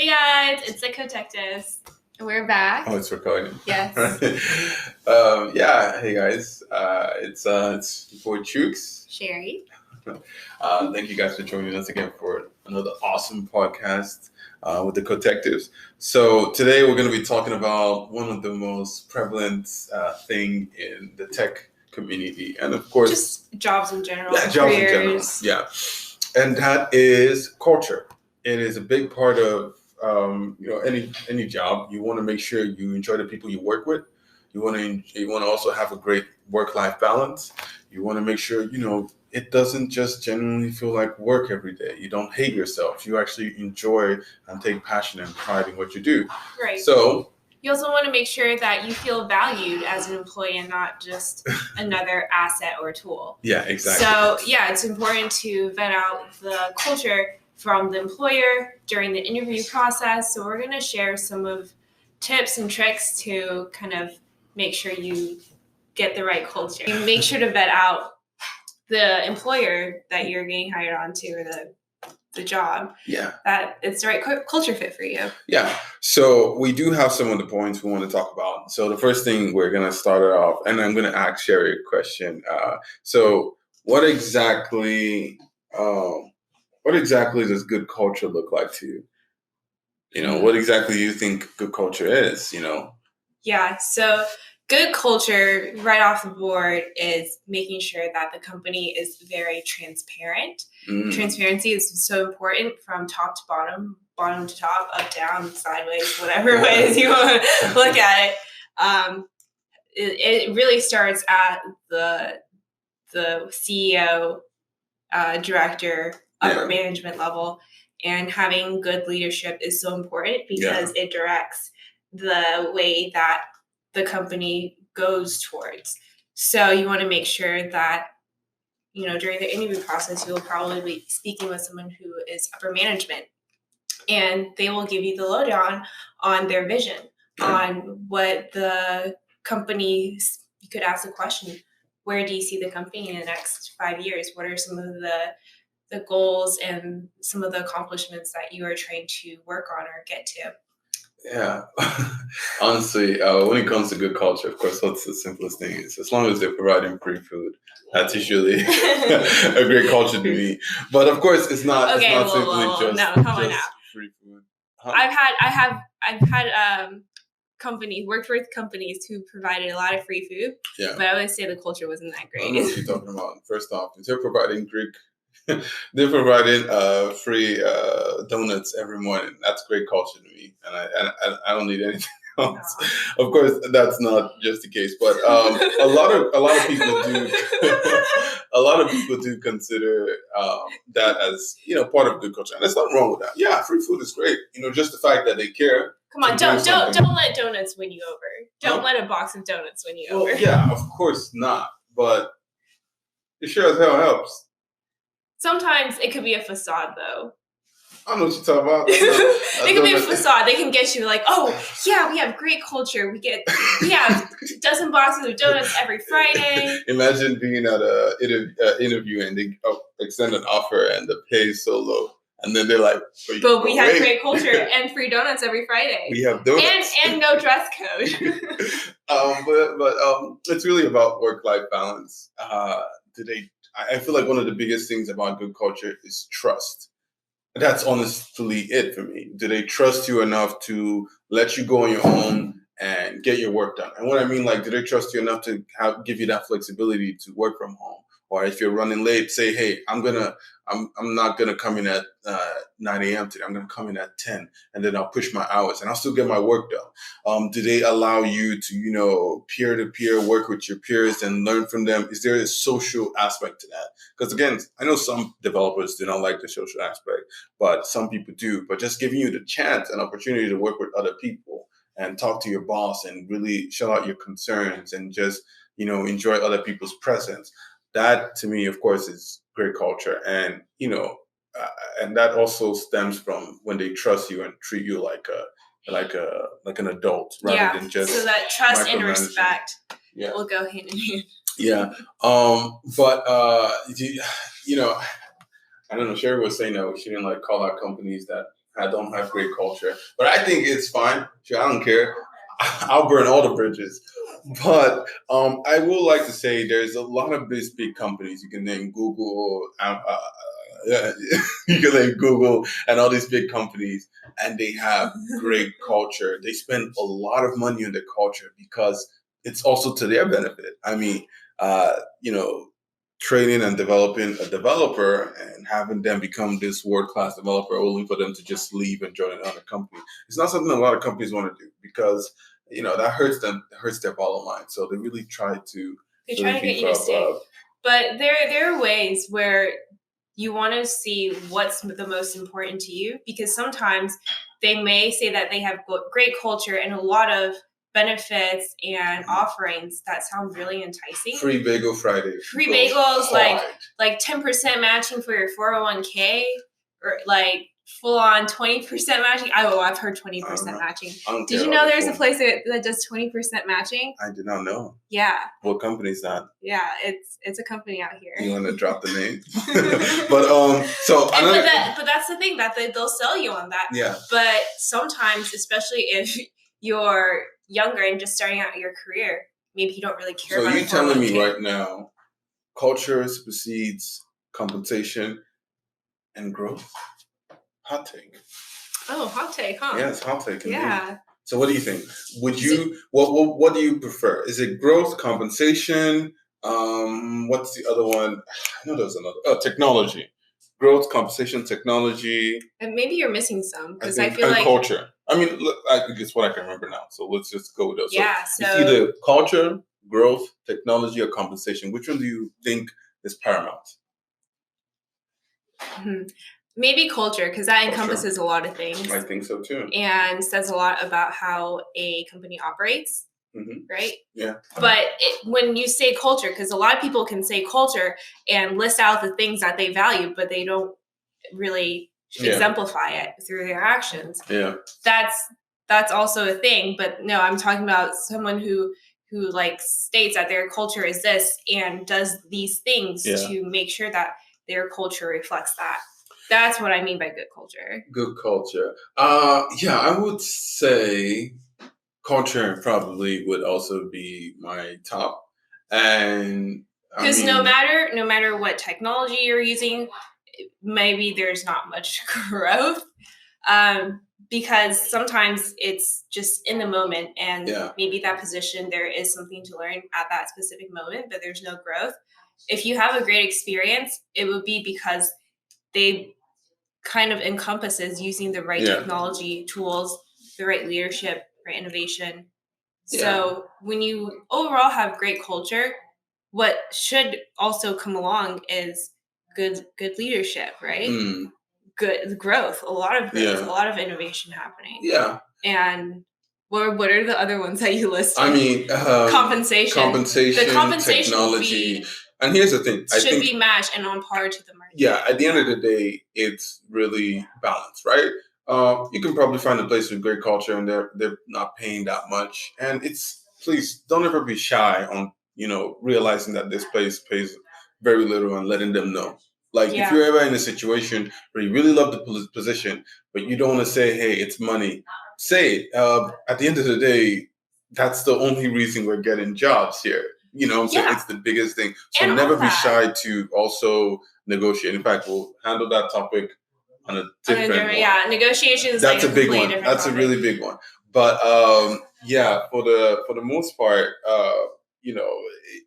Hey guys, it's the CodeTechtives. We're back. Oh, it's recording. Yes. Yeah. Hey guys. It's your boy Chooks. Sherry. Thank you guys for joining us again for another awesome podcast with the CodeTechtives. So today we're going to be talking about one of the most prevalent thing in the tech community, and of course, just jobs in general. Yeah, jobs in general. Yeah, and that is culture. It is a big part of any job. You want to make sure you enjoy the people you work with. You want to also have a great work-life balance. You want to make sure it doesn't just genuinely feel like work every day. You don't hate yourself. You actually enjoy and take passion and pride in what you do. Right. So you also want to make sure that you feel valued as an employee and not just another asset or tool. Yeah, exactly. So yeah, it's important to vet out the culture from the employer during the interview process. So we're going to share some of tips and tricks to kind of make sure you get the right culture. You make sure to vet out the employer that you're getting hired onto or the job. Yeah. That it's the right culture fit for you. Yeah. So we do have some of the points we want to talk about. So the first thing we're going to start it off, and I'm going to ask Sherry a question. So what exactly does good culture look like to you? What exactly do you think good culture is, Yeah, so good culture right off the board is making sure that the company is very transparent. Transparency is so important from top to bottom to top, up, down, sideways, whatever ways you want to look at it. It really starts at the CEO, director, upper management level, and having good leadership is so important because it directs the way that the company goes towards. So you want to make sure that, during the interview process, you'll probably be speaking with someone who is upper management, and they will give you the lowdown on their vision, on what the company, you could ask the question, where do you see the company in the next 5 years? What are some of the goals and some of the accomplishments that you are trying to work on or get to? Yeah, honestly, when it comes to good culture, of course, what's the simplest thing is as long as they're providing free food, that's usually a great culture to me. But of course, it's not. Okay, it's not simply just free food. Huh? I've had companies worked with companies who provided a lot of free food. Yeah, but I would say the culture wasn't that great. I don't know what you're talking about. First off, they're providing they're providing free donuts every morning. That's great culture to me, and I don't need anything else. No. Of course, that's not just the case, but a lot of people do. A lot of people do consider that as part of good culture, and there's nothing wrong with that. Yeah, free food is great. Just the fact that they care. Come on, don't let donuts win you over. Don't let a box of donuts win you over. Yeah, of course not, but it sure as hell helps. Sometimes it could be a facade, though. I don't know what you're talking about. They can be a facade. They can get you like, oh, yeah, we have great culture. We have a dozen boxes of donuts every Friday. Imagine being at an interview and they extend an offer and the pay is so low. And then they're like, but we have great culture and free donuts every Friday. We have donuts. And no dress code. But it's really about work-life balance. I feel like one of the biggest things about good culture is trust. That's honestly it for me. Do they trust you enough to let you go on your own and get your work done? And what I mean, do they trust you enough to give you that flexibility to work from home? Or if you're running late, say, hey, I'm not gonna come in at 9 a.m. today. I'm gonna come in at 10, and then I'll push my hours, and I'll still get my work done. Do they allow you to, peer-to-peer work with your peers and learn from them? Is there a social aspect to that? Because again, I know some developers do not like the social aspect, but some people do. But just giving you the chance and opportunity to work with other people and talk to your boss and really shout out your concerns and just enjoy other people's presence. That to me, of course, is great culture, and and that also stems from when they trust you and treat you like an adult rather than just so that trust and respect will go hand in hand. Yeah, but I don't know. Sherry was saying that we shouldn't call out companies that I don't have great culture, but I think it's fine. Sure, I don't care. I'll burn all the bridges. But I will like to say there's a lot of these big companies. You can name Google, yeah, you can name Google and all these big companies, and they have great culture. They spend a lot of money on their culture because it's also to their benefit. I mean, you know, training and developing a developer and having them become this world class developer only for them to just leave and join another company. It's not something a lot of companies want to do because that hurts them, it hurts their bottom line. So they really try to get you to stay. But there are ways where you want to see what's the most important to you, because sometimes they may say that they have great culture and a lot of benefits and offerings that sound really enticing. Free bagel Friday. Free bagels, like 10% matching for your 401k, or like full on 20% matching. I've heard 20% matching. Did you know there's a place that does 20% matching? I did not know. Yeah. What company is that? Yeah, it's a company out here. You want to drop the name? But that's the thing, that they'll sell you on that. Yeah. But sometimes, especially if you're younger and just starting out your career, maybe you don't really care about it. So you're telling me right now, culture supersedes compensation and growth? Hot take. Oh, hot take, huh? Yes, hot take. Indeed. Yeah. So what do you think? Would you what do you prefer? Is it growth, compensation? What's the other one? I know there's another. Oh, technology. Growth, compensation, technology. And maybe you're missing some, because I feel like culture. I mean, look, I think it's what I can remember now. So let's just go with those. Yeah. So it's either culture, growth, technology, or compensation. Which one do you think is paramount? Maybe culture, because that encompasses a lot of things. I think so too. And says a lot about how a company operates. Mm-hmm. Right? Yeah. But when you say culture, because a lot of people can say culture and list out the things that they value, but they don't really exemplify it through their actions. Yeah. That's also a thing. But no, I'm talking about someone who like states that their culture is this and does these things to make sure that their culture reflects that. That's what I mean by good culture. Good culture. Yeah, I would say culture probably would also be my top. And because no matter what technology you're using, maybe there's not much growth. Because sometimes it's just in the moment, and maybe that position there is something to learn at that specific moment, but there's no growth. If you have a great experience, it would be because they kind of encompasses using the right technology tools, the right leadership, right innovation. So when you overall have great culture, what should also come along is good leadership, right? Good growth, a lot of growth, a lot of innovation happening. Yeah. And what are the other ones that you listed? I mean, compensation. The compensation technology. And here's the thing. I think be matched and on par to the market. Yeah, at the end of the day, it's really balanced, right? You can probably find a place with great culture and they're not paying that much. And please don't ever be shy on, realizing that this place pays very little and letting them know. Like if you're ever in a situation where you really love the position, but you don't want to say, hey, it's money, say it. At the end of the day, that's the only reason we're getting jobs here. So it's the biggest thing. So and never be shy to also negotiate. In fact, we'll handle that topic on a different one. Yeah, negotiations. That's a big one. That's a really big one. But for the most part,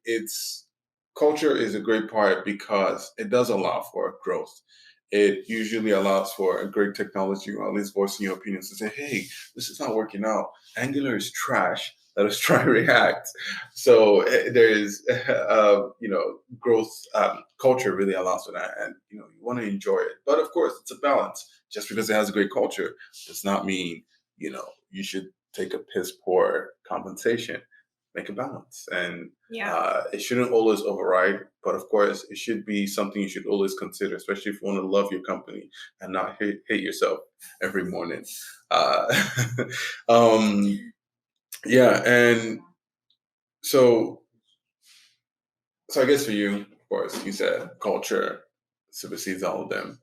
it's culture is a great part because it does allow for growth. It usually allows for a great technology, or at least voicing your opinions to say, hey, this is not working out. Angular is trash. Let us try React. So there is, growth. Culture really allows for that, and you want to enjoy it. But of course, it's a balance. Just because it has a great culture does not mean you should take a piss poor compensation. Make a balance, and it shouldn't always override. But of course, it should be something you should always consider, especially if you want to love your company and not hate yourself every morning. Yeah, and so I guess for you, of course, you said culture supersedes all of them.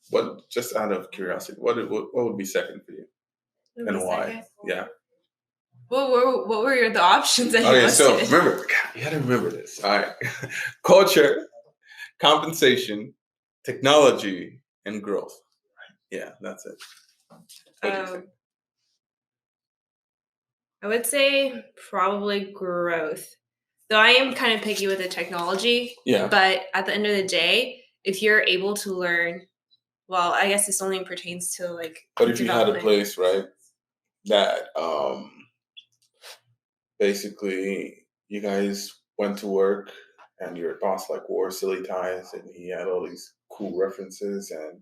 What, just out of curiosity, what would be second for you, and why? Second? Yeah. What were the options that you Okay, listed? so remember, you gotta remember this. All right, culture, compensation, technology, and growth. Yeah, that's it. What do you think? I would say probably growth. Though I am kind of picky with the technology. Yeah. But at the end of the day, if you're able to learn, well, I guess this only pertains to like. But if you had a place, right, that basically you guys went to work and your boss like wore silly ties and he had all these cool references and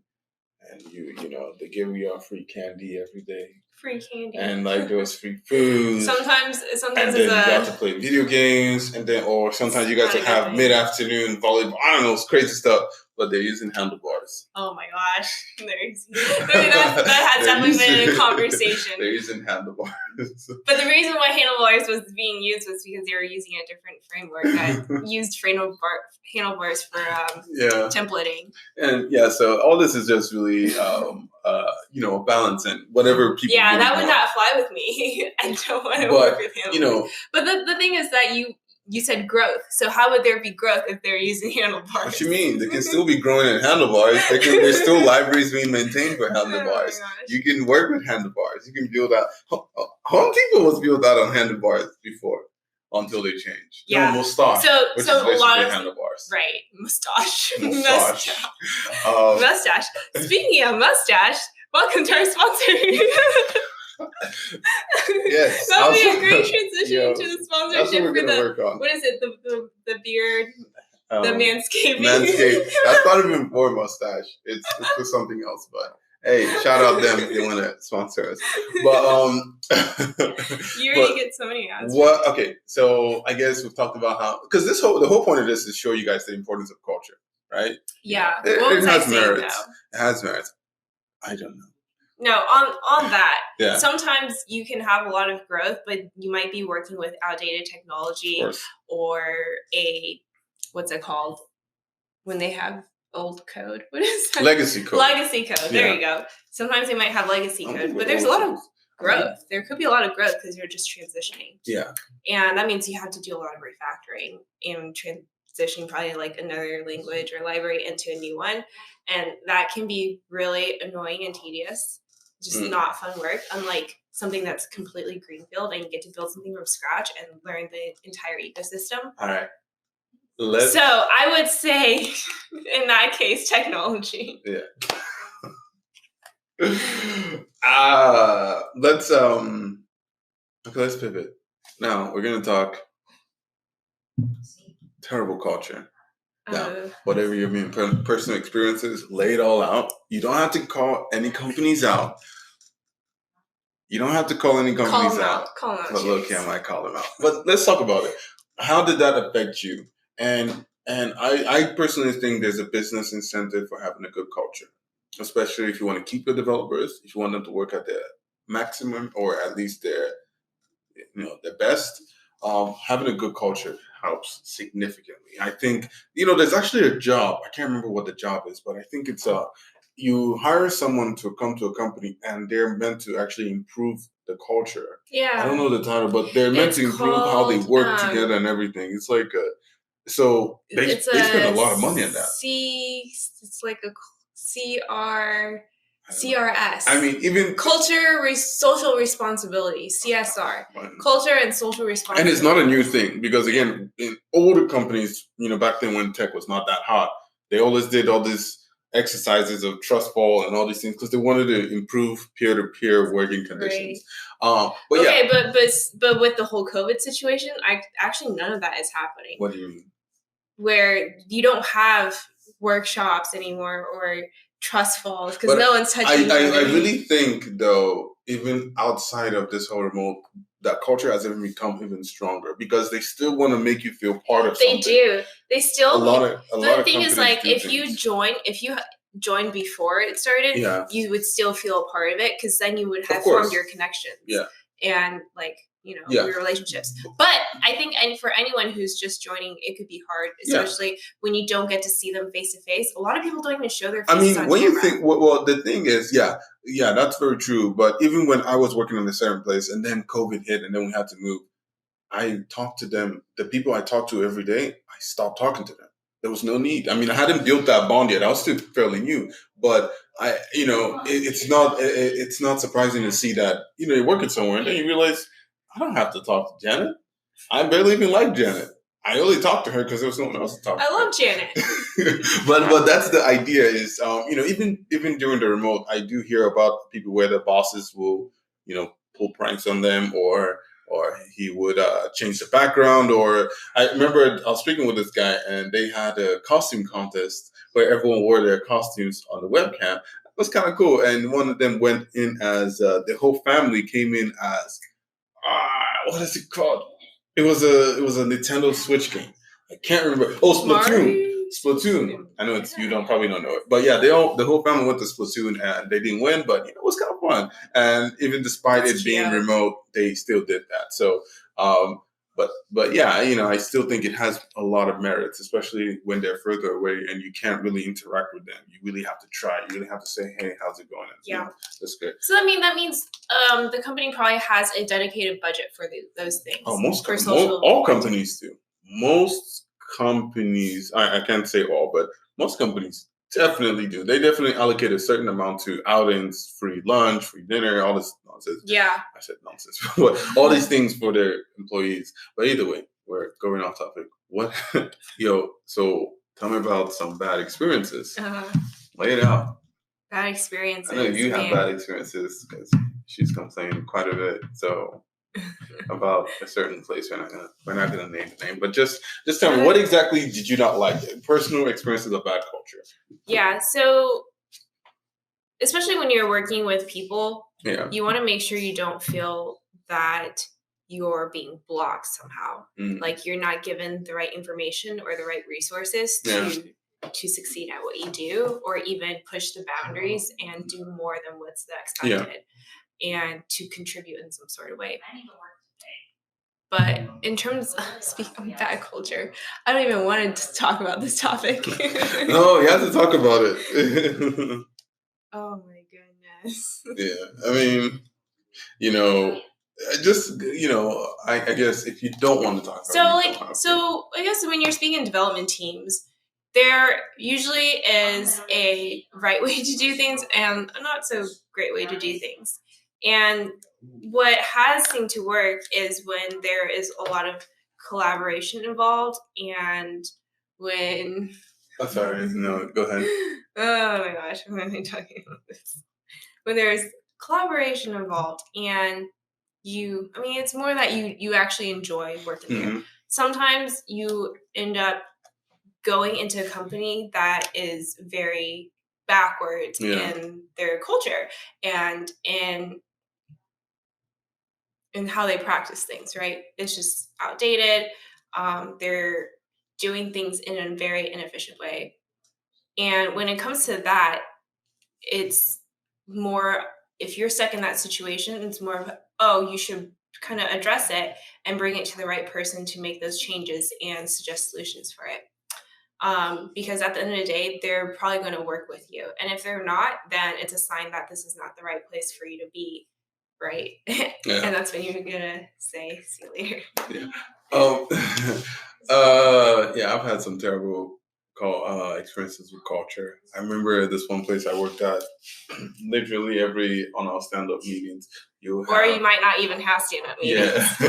you know they give you free candy every day. Free candy. And like there was free food. Sometimes and then you got to play video games, and then or sometimes you got to have mid-afternoon volleyball. I don't know, it's crazy stuff. But they're using handlebars. Oh my gosh, that has definitely been a conversation. They're using handlebars. But the reason why handlebars was being used was because they were using a different framework that used handlebars for templating. And yeah, so all this is just really balance and whatever people. Yeah, that would not fly with me. I don't want to work with handlebars. But the thing is that you said growth. So how would there be growth if they're using handlebars? What you mean? They can still be growing in handlebars. There's still libraries being maintained for handlebars. You can work with handlebars. You can build out. Home Depot was built out on handlebars before until they changed. Yeah. No, mustache. So a lot of handlebars. Right. Mustache. Mustache. Speaking of mustache, welcome to our sponsor. Yes, that would be a great transition to the sponsorship for the what is it? The beard, the manscaping. Manscaped. That's not even for mustache. It's for something else. But hey, shout out them if they want to sponsor us. But you already get so many ads. What? Okay, so I guess we've talked about how because the whole point of this is to show you guys the importance of culture, right? Yeah. It has merits. It has merits. I don't know. No, on that. Yeah. Sometimes you can have a lot of growth, but you might be working with outdated technology or what's it called? When they have old code. What is that? Legacy code. Legacy code. There you go. Sometimes they might have legacy code, but there's a lot of growth. There could be a lot of growth because you're just transitioning. Yeah. And that means you have to do a lot of refactoring and transitioning probably like another language or library into a new one. And that can be really annoying and tedious. Just not fun work, unlike something that's completely greenfield and you get to build something from scratch and learn the entire ecosystem. All right. So I would say, in that case, technology. Yeah. Let's pivot. Now we're gonna talk terrible culture. Now, whatever your personal experiences, lay it all out. You don't have to call any companies out. Call them out. But look, I might call them out. But let's talk about it. How did that affect you? And I personally think there's a business incentive for having a good culture, especially if you want to keep your developers, if you want them to work at their maximum or at least their best. Having a good culture helps significantly. I think there's actually a job. I can't remember what the job is, but I think it's you hire someone to come to a company and they're meant to actually improve the culture. Yeah. I don't know the title, but they're meant to improve how they work together and everything. It's like they spend a lot of money on that. It's like a CRS. I mean, even culture, social responsibility, CSR, culture and social responsibility. And it's not a new thing because again, in older companies, back then when tech was not that hot, they always did all these exercises of trust fall and all these things because they wanted to improve peer-to-peer working conditions. But with the whole COVID situation, actually none of that is happening. What do you mean? Where you don't have workshops anymore or trust falls because no one's touching. I really think though, even outside of this whole remote, that culture has even become even stronger because they still want to make you feel part of something. They do. They still. The thing is, like, if you joined before it started, you would still feel a part of it because then you would have formed your connections. Yeah. And like your relationships. But I think, and for anyone who's just joining, it could be hard, especially when you don't get to see them face to face. A lot of people don't even show their faces on when camera. you think, well, the thing is, yeah, that's very true. But even when I was working in a certain place and then COVID hit and then we had to move, I talked to them. The people I talked to every day, I stopped talking to them. There was no need. I mean, I hadn't built that bond yet. I was still fairly new, but it's not surprising to see that, you're working somewhere and then you realize I don't have to talk to Janet. I barely even like Janet. I only talked to her because there was no one else to talk to. I love Janet. but that's the idea is, even during the remote, I do hear about people where the bosses will, pull pranks on them or he would change the background. Or I remember I was speaking with this guy and they had a costume contest where everyone wore their costumes on the webcam. It was kind of cool. And one of them went in as the whole family came in as what is it called? It was a Nintendo Switch game. I can't remember. Oh, Splatoon. Splatoon. I know you probably don't know it, but yeah, the whole family went to Splatoon and they didn't win, but it was kind of fun. And even despite it being remote, they still did that. So, but yeah, I still think it has a lot of merits, especially when they're further away and you can't really interact with them. You really have to try. You really have to say, "Hey, how's it going?" And, that's good. So that means the company probably has a dedicated budget for those things. Oh, all companies do. Most companies, I can't say all, but most companies definitely do. They definitely allocate a certain amount to outings, free lunch, free dinner, all this nonsense. Yeah. I said nonsense, but all these things for their employees. But either way, we're going off topic. What, so tell me about some bad experiences. Lay it out. Bad experiences. I know you have bad experiences because she's complaining quite a bit. So about a certain place, we're not gonna name the name, but just tell me, what exactly did you not like? Personal experiences of bad culture. Yeah. So especially when you're working with people, you want to make sure you don't feel that you're being blocked somehow. Like you're not given the right information or the right resources to succeed at what you do, or even push the boundaries and do more than what's expected, and to contribute in some sort of way. But in terms of speaking of bad culture, I don't even want to talk about this topic. No, you have to talk about it. Oh my goodness. Yeah, I mean, I guess if you don't want to talk about it. So I guess when you're speaking in development teams, there usually is a right way to do things and a not so great way to do things. And what has seemed to work is when there is a lot of collaboration involved, and when... I'm sorry, no, go ahead. Oh my gosh, I'm really talking about this. When there's collaboration involved and it's more that you actually enjoy working there. Sometimes you end up going into a company that is very backwards in their culture and in how they practice things, right? It's just outdated. They're doing things in a very inefficient way. And when it comes to that, it's more, if you're stuck in that situation, it's more of, you should kind of address it and bring it to the right person to make those changes and suggest solutions for it. Because at the end of the day, they're probably going to work with you. And if they're not, then it's a sign that this is not the right place for you to be, right? And that's when you're going to say, see you later. I've had some terrible experiences with culture. I remember this one place I worked at, literally on our stand-up meetings, you might not even have stand-up meetings.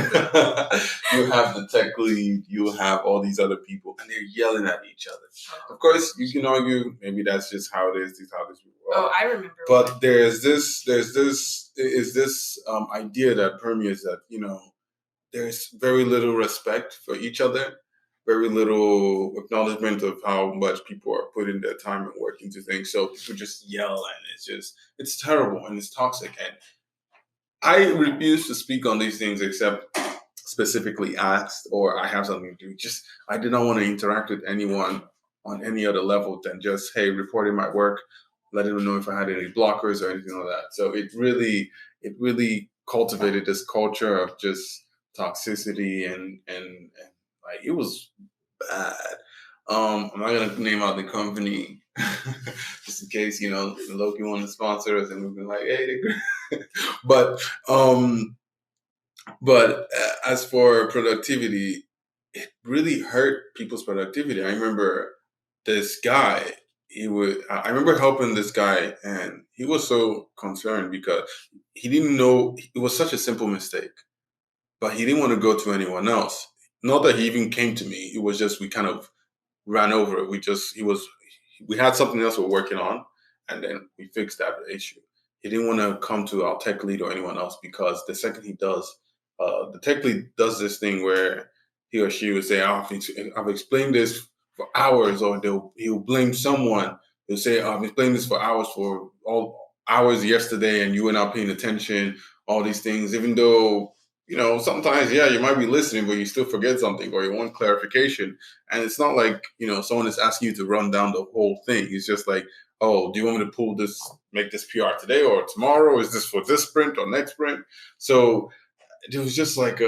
You have the tech lead, you have all these other people, and they're yelling at each other. Of course, you can argue maybe that's just how it is. These how these people are. I remember. But there's this idea that permeates that there's very little respect for each other. Very little acknowledgement of how much people are putting their time and work into things. So people just yell, and it's terrible and it's toxic. And I refuse to speak on these things except specifically asked or I have something to do. I did not want to interact with anyone on any other level than just, hey, reporting my work, letting them know if I had any blockers or anything like that. So it really cultivated this culture of just toxicity, and like it was bad. I'm not gonna name out the company just in case Loki want to sponsor us, and we've been like, hey, but as for productivity, it really hurt people's productivity. I remember this guy. I remember helping this guy, and he was so concerned because he didn't know it was such a simple mistake, but he didn't want to go to anyone else. Not that he even came to me. It was just we kind of ran over it. We had something else we're working on, and then we fixed that issue. He didn't want to come to our tech lead or anyone else because the second he does, the tech lead does this thing where he or she would say, I've explained this for hours, or he'll blame someone. He'll say, I've explained this for hours, for all hours yesterday, and you were not paying attention, all these things, even though, sometimes, yeah, you might be listening, but you still forget something or you want clarification. And it's not like, someone is asking you to run down the whole thing. It's just like, oh, do you want me to make this PR today or tomorrow? Is this for this sprint or next sprint? So it was just like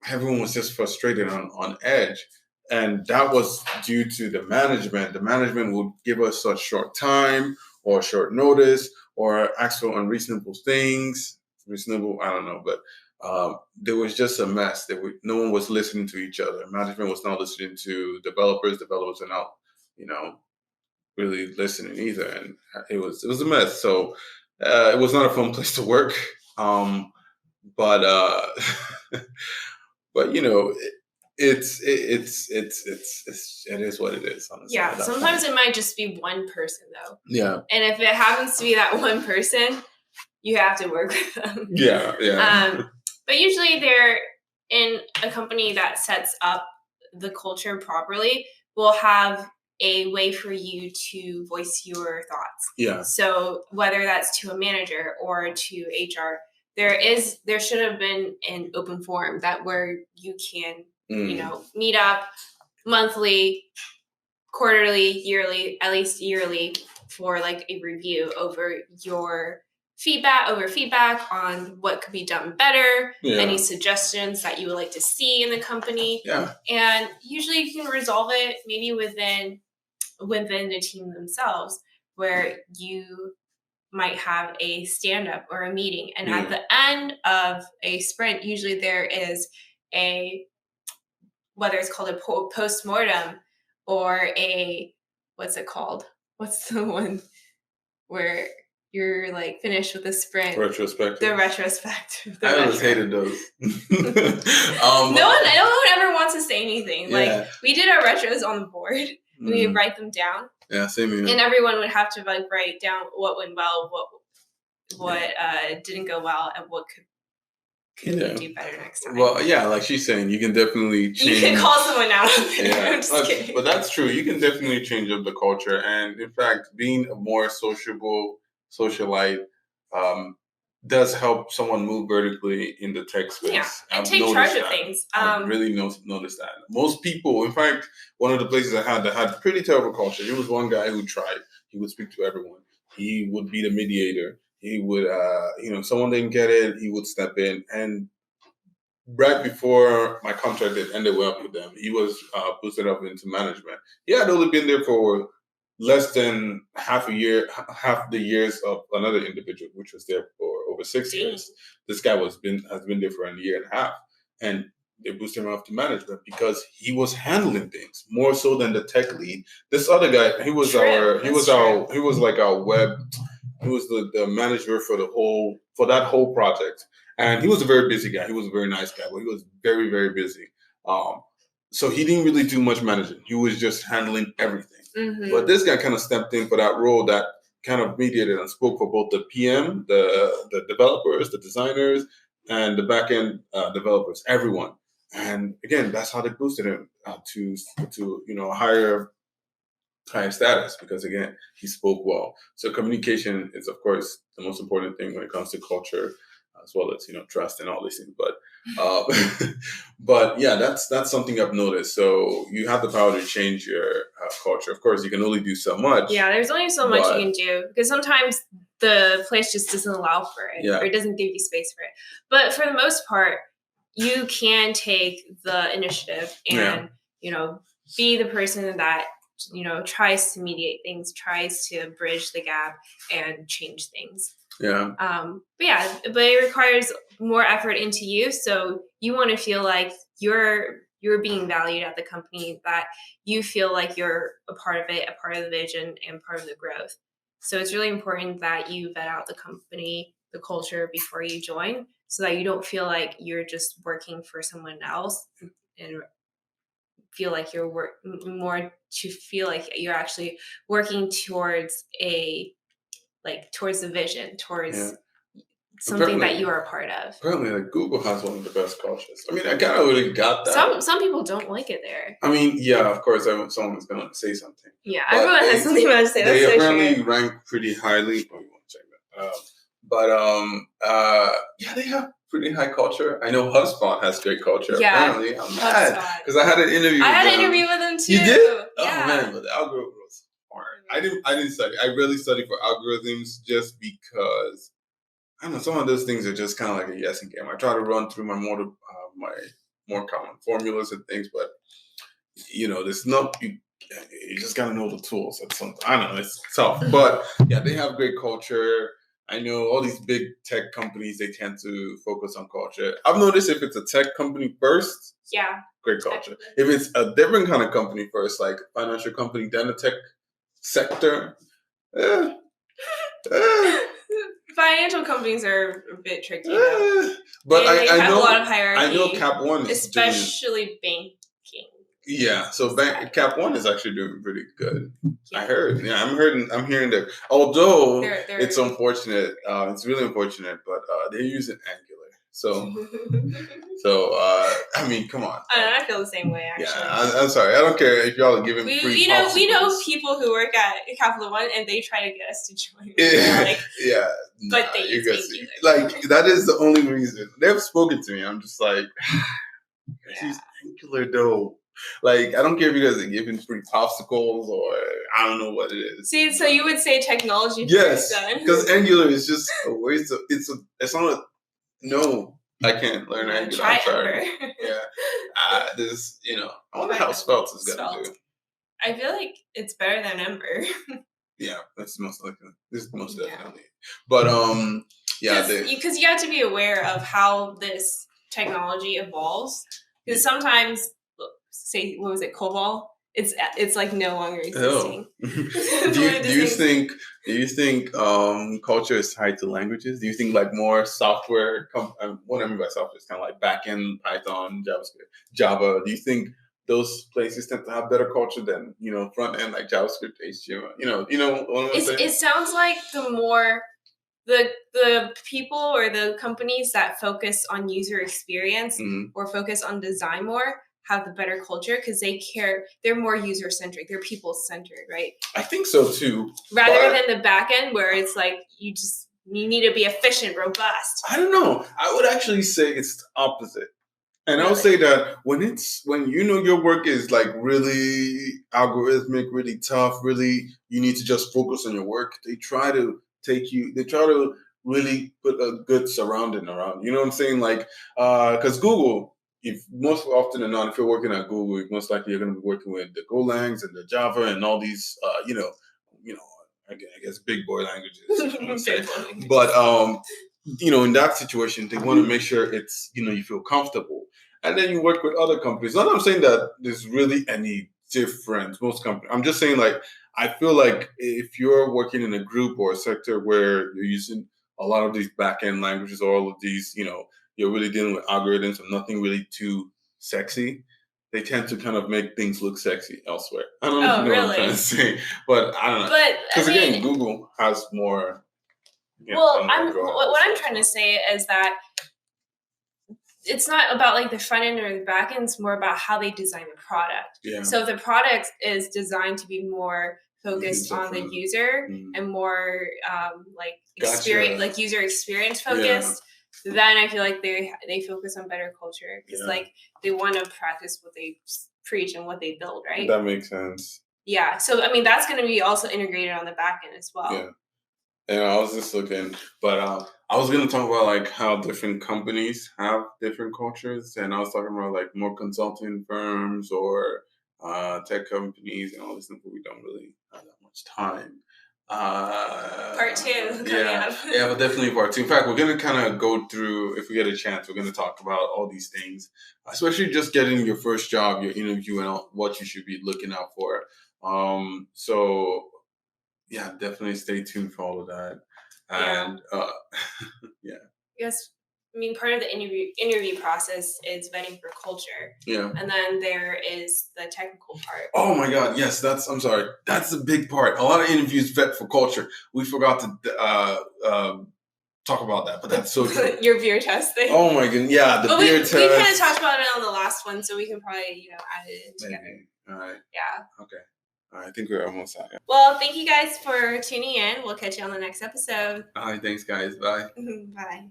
everyone was just frustrated on edge. And that was due to the management. The management would give us a short time or short notice or ask for unreasonable things. Reasonable, I don't know, but there was just a mess. No one was listening to each other. Management was not listening to developers. Developers are not, really listening either, and it was a mess. So it was not a fun place to work. But but it is what it is. Honestly, yeah, sometimes it might just be one person though. Yeah, and if it happens to be that one person, you have to work with them. Yeah. But usually they're in a company that sets up the culture properly will have a way for you to voice your thoughts. Yeah. So whether that's to a manager or to HR, there should have been an open forum where you can, meet up monthly, quarterly, yearly, at least yearly, for like a review over your feedback on what could be done better, any suggestions that you would like to see in the company. Yeah. And usually you can resolve it maybe within the team themselves, where you might have a stand-up or a meeting. And at the end of a sprint, usually there is whether it's called a post-mortem or what's it called? What's the one where you're like finished with the sprint? Retrospective. The retrospective. I always hated those. No one ever wants to say anything. Yeah. Like we did our retros on the board. We would write them down. Yeah, same here. And everyone would have to like write down what went well, what didn't go well, and what could we do better next time. Well, yeah, like she's saying, you can definitely change. You can call someone out. Yeah, but that's true. You can definitely change up the culture, and in fact, being a more socialite does help someone move vertically in the tech space. Yeah, and take charge of things. I really noticed that. Most people, in fact, one of the places I had that had pretty terrible culture. There was one guy who tried. He would speak to everyone. He would be the mediator. He would, someone didn't get it, he would step in. And right before my contract had ended well with them, he was boosted up into management. He had only been there for less than half the years of another individual, which was there for over 6 years. This guy has been there for a year and a half. And they boosted him up to management because he was handling things more so than the tech lead. This other guy, he was like our web. He was the manager for that whole project, and he was a very busy guy. He was a very nice guy, but he was very, very busy. So he didn't really do much managing. He was just handling everything. Mm-hmm. But this guy kind of stepped in for that role that kind of mediated and spoke for both the PM, the developers, the designers, and the back-end developers, everyone. And again, that's how they boosted him to higher status, because again, he spoke well. So communication is, of course, the most important thing when it comes to culture, as well as trust and all these things. But yeah, that's something I've noticed. So you have the power to change your culture. Of course, you can only do so much. Yeah, there's only so much you can do, because sometimes the place just doesn't allow for it, or it doesn't give you space for it. But for the most part, you can take the initiative and be the person that tries to mediate things, tries to bridge the gap and change things. But it requires more effort into you, so you want to feel like you're being valued at the company, that you feel like you're a part of it, a part of the vision and part of the growth. So it's really important that you vet out the company, the culture before you join, so that you don't feel like you're just working for someone else, and feel like you're feel like you're actually working towards towards the vision, towards something that you are a part of. Apparently, like, Google has one of the best cultures. I mean, I kind of really got that. Some people don't like it there. I mean, yeah, of course, someone's going to say something. Yeah, everyone has something to say. That's they apparently rank pretty highly. Oh, you want to check that? Yeah, they have pretty high culture. I know HubSpot has great culture. Yeah, apparently, I'm mad because I had an interview. I had an interview with them too. You did? Yeah. Oh man, but the algorithm was hard. I didn't study. I really studied for algorithms just because I don't know, some of those things are just kind of like a guessing game. I try to run through my more common formulas and things, but there's not. You just gotta know the tools. I don't know, it's tough, but yeah, they have great culture. I know all these big tech companies, they tend to focus on culture. I've noticed if it's a tech company first, great culture. If it's a different kind of company first, like a financial company, then a tech sector, Financial companies are a bit tricky, but they have a lot of hierarchy. I know Cap One is especially banking. Yeah, so Cap One is actually doing pretty good. Yeah. I heard. Yeah, I'm hearing that. Although it's unfortunate, it's really unfortunate, but they're using Angular. So, I mean, come on. I feel the same way, actually. Yeah, I'm sorry. I don't care if y'all are giving free popsicles. We know people who work at Capital One, and they try to get us to join. But they use Angular. Like, that is the only reason. They've spoken to me. I'm just like, use Angular, though. Like, I don't care if you guys are giving free popsicles or I don't know what it is. See, so you would say technology first, then? Because Angular is just a waste of. It's not a. No, I can't learn Angular. Try Ember. Yeah, I wonder how Svelte is gonna do. I feel like it's better than Ember. Yeah, that's most likely. This is most definitely. But because you have to be aware of how this technology evolves. Because sometimes, say, what was it, COBOL? It's like no longer existing. Oh. Do you think culture is tied to languages? Do you think like more software? What I mean by software is kind of like backend, Python, JavaScript, Java. Do you think those places tend to have better culture than front end like JavaScript, HTML? You know what I'm saying? It sounds like the more the people or the companies that focus on user experience or focus on design more have the better culture because they're more user centric, they're people centered, right? I think so too. Rather than the back end where it's like you need to be efficient, robust. I don't know. I would actually say it's the opposite. And I would say that when your work is like really algorithmic, really tough, really you need to just focus on your work, they try to really put a good surrounding around. You know what I'm saying? Like, because Google, if most often than not, if you're working at Google, most likely you're going to be working with the Golangs and the Java and all these, I guess big boy languages. But in that situation, they want to make sure it's you feel comfortable, and then you work with other companies. Not that I'm saying that there's really any difference. Most companies, I'm just saying like I feel like if you're working in a group or a sector where you're using a lot of these back-end languages or all of these, you're really dealing with algorithms and nothing really too sexy, they tend to kind of make things look sexy elsewhere. I don't know if you know what I'm trying to say, but I don't know. But because again, Google has more. What I'm trying to say is that it's not about like the front end or the back end. It's more about how they design the product. Yeah. So if the product is designed to be more focused on the user and more experience, like user experience focused, then I feel like they focus on better culture because like they want to practice what they preach and what they build, right? That makes sense. Yeah. So I mean that's going to be also integrated on the back end as well. Yeah. I was just looking, but I was gonna talk about like how different companies have different cultures, and I was talking about like more consulting firms or tech companies and all this stuff, but we don't really have that much time. Part 2 coming Yeah, up. yeah, but definitely part 2. In fact, we're gonna kind of go through, if we get a chance, we're gonna talk about all these things, especially just getting your first job, your interview, and what you should be looking out for. So yeah, definitely stay tuned for all of that. Yeah. And yeah, Yes. I mean, part of the interview process is vetting for culture, yeah. and then there is the technical part. Oh my God, yes, I'm sorry. That's a big part. A lot of interviews vet for culture. We forgot to talk about that, but that's so true. Your beer test thing. Oh my God, yeah, the beer test. We kind of talked about it on the last one, so we can probably add it in together. Maybe. All right. Yeah. Okay. All right, I think we're almost out. Well, thank you guys for tuning in. We'll catch you on the next episode. All right, thanks guys. Bye. Bye.